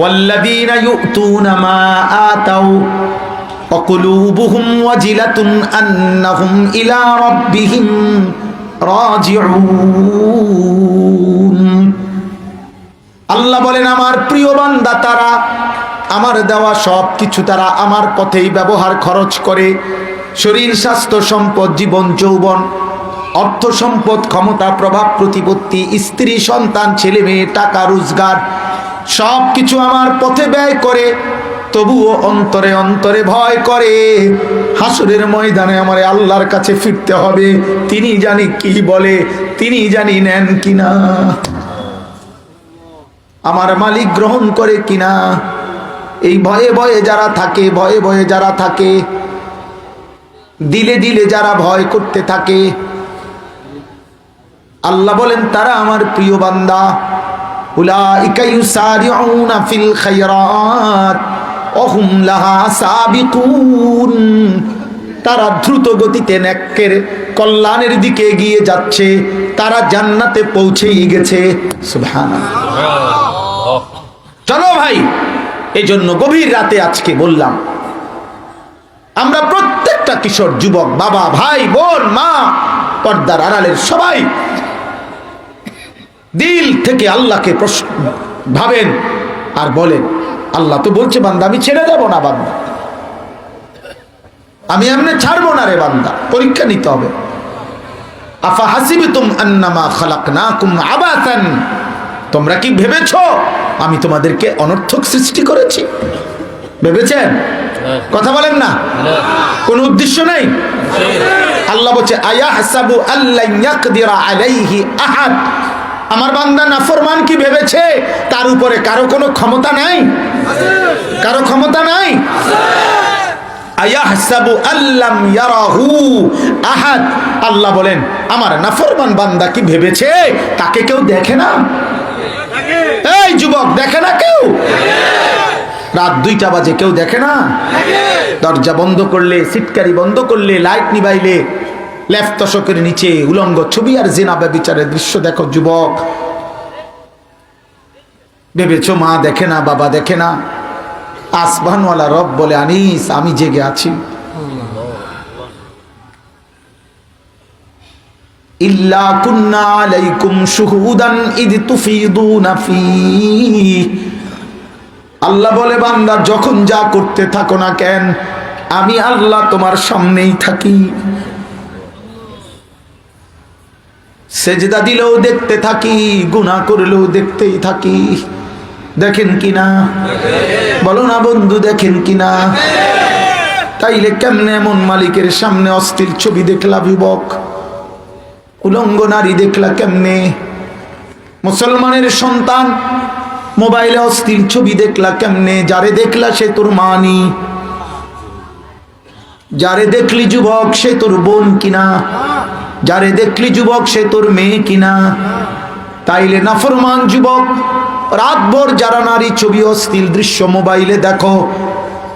ওয়াল্লাযীনা ইউতুনা মা আতাউ ওয়া কুলুবুহুম ওয়াজিলাতুন আন্নাহুম ইলা রাব্বিহিম রাজিউন। আল্লাহ বলেন, আমার প্রিয় বান্দা তারা আমার দেওয়া সব কিছু তারা আমার পথেই ব্যবহার খরচ করে। শরীর, স্বাস্থ্য, সম্পদ, জীবন, যৌবন, অর্থ সম্পদ, ক্ষমতা, প্রভাব, প্রতিপত্তি, স্ত্রী, সন্তান, ছেলে মেয়ে, টাকা, রোজগার সব কিছু আমার পথে ব্যয় করে। তবুও অন্তরে অন্তরে ভয় করে হাসরের ময়দানে আমার আল্লাহর কাছে ফিরতে হবে। তিনি জানি কি বলে, তিনি জানি নেন কিনা, আমার মালিক গ্রহণ করে কিনা। এই ভয়ে ভয়ে যারা থাকে, ভয়ে ভয়ে যারা থাকে, দিলে দিলে যারা ভয় করতে থাকে, আল্লাহ বলেন তারা আমার প্রিয় বান্দা। উলাইকা ইউসারিউনা ফিল খায়রাত ওয়া হুম লাহা সাবিকুন। তারা দ্রুত গতিতে নেকের কল্যাণের দিকে এগিয়ে যাচ্ছে, তারা জান্নাতে পৌঁছেই গেছে। সুবহানাল্লাহ। চলো ভাই, এই জন্য গভীর রাতে আজকে বললাম, আমরা প্রত্যেকটা কিশোর, যুবক, বাবা, ভাই, বোন, মা, পর্দার আড়ালের সবাই দিল থেকে আল্লাহকে ভাবেন আর বলেন, আল্লাহ তো বলছে বান্দা আমি ছেড়ে দেব না, বান্দা আমি এমনি ছাড়বো না রে বান্দা, পরীক্ষা নিতে হবে। আফা হাসিবতুম আন্নামা খালাকনাকুম আবাসান, তোমরা কি ভেবেছো আমি তোমাদেরকে অনর্থক সৃষ্টি করেছি? ভেবেছেন? কথা বলেন না, কোন উদ্দেশ্য নেই। আল্লাহ বলছে আয়াহসাবু আল্লান ইয়াকদিরা আলাইহি আহাদ, আমার বান্দা নাফরমান কি ভেবেছে তার উপরে কারো কোনো ক্ষমতা নাই? কারো ক্ষমতা নাই? আয়াহসাবু আল্লাম ইয়ারাহু আহাদ, আল্লাহ বলেন আমার নাফরমান বান্দা কি ভেবেছে তাকে কেউ দেখে না? এই যুবক, দেখে না কেউ? রাত 2টা বাজে কেউ দেখে না? দরজা বন্ধ করলে, সিটকারি বন্ধ করলে, লাইট নিবাইলে, লেফট তশকের নিচে উলঙ্গ ছবি আর জিনা ব্যভিচারের দৃশ্য দেখো। যুবক, ভেবেছো মা দেখে না, বাবা দেখে না? আসমানওয়ালা রব বলে, আনিস আমি জেগে আছি। ইল্লা কুন্না আলাইকুম শুহুদান ইদ তুফিদুনা ফীহি, আল্লাহ বলে বান্দা যখন যা করতে থাকো না কেন আমি আল্লাহ তোমার সামনেই থাকি। সেজদা দিলেও দেখতে থাকি, গুনাহ করলেও দেখতেই থাকি। দেখেন কিনা? বলো না বন্ধু, দেখেন কিনা? তাইলে কেমনে এমন মালিকের সামনে অশ্লীল ছবি দেখলা যুবক? উলঙ্গ নারী দেখলা কেমনে? মুসলমানের সন্তান মোবাইলে অশ্লীল ছবি দেখলা কেমনে? যারে দেখলা সে তোর মানি, যারে দেখলি যুবক সে তোর বোন কিনা, যারে দেখলি যুবক সে তোর মেয়ে কিনা? তাইলে নাফরমান যুবক, রাতভর যারা নারী ছবি, অশ্লীল দৃশ্য মোবাইলে দেখো,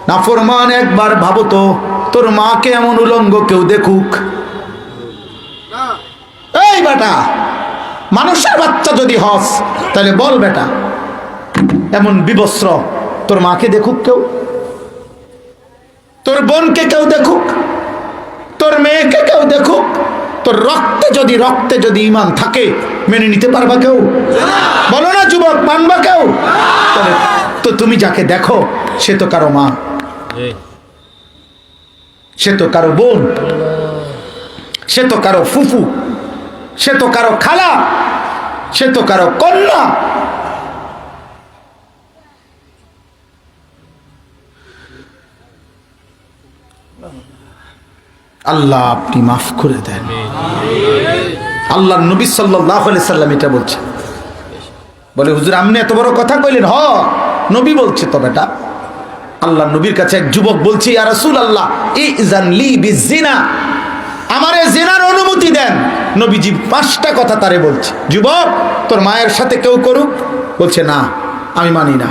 নাফরমান একবার ভাবো তো তোর মাকে এমন উলঙ্গ কেউ দেখুক? এই বেটা, মানুষের বাচ্চা যদি হস তাহলে বল বেটা, এমন বিবস্ত্র তোর মাকে দেখুক কেউ? তোর বোনকে কেউ দেখুক? তোর মেয়েকে কেউ দেখুক? তোর রক্তে যদি ঈমান থাকে মেনে নিতে পারবা কেউ? বলো না যুবক, মানবা কেউ? তো তুমি যাকে দেখো সে তো কারো মা, সে তো কারো বোন, সে তো কারো ফুফু, সে তো কারো খালা, সে তো কারো কন্যা। আল্লাহ আপনি মাফ করে দেন। আল্লাহর নবী সাল্লাল্লাহু আলাইহি সাল্লাম এটা বলছে, বলে হুজুর আপনি এত বড় কথা কইলেন? হ, নবী বলছে তো বেটা। আল্লাহর নবীর কাছে এক যুবক বলছে, ইয়া রাসূলুল্লাহ ইযান লি বিজিনা, আমারে জিনার অনুমতি দেন। নবীজি 5টা কথা তারে বলছে, যুবক তোর মায়ের সাথে কেউ করুক? বলছে না, আমি মানি না।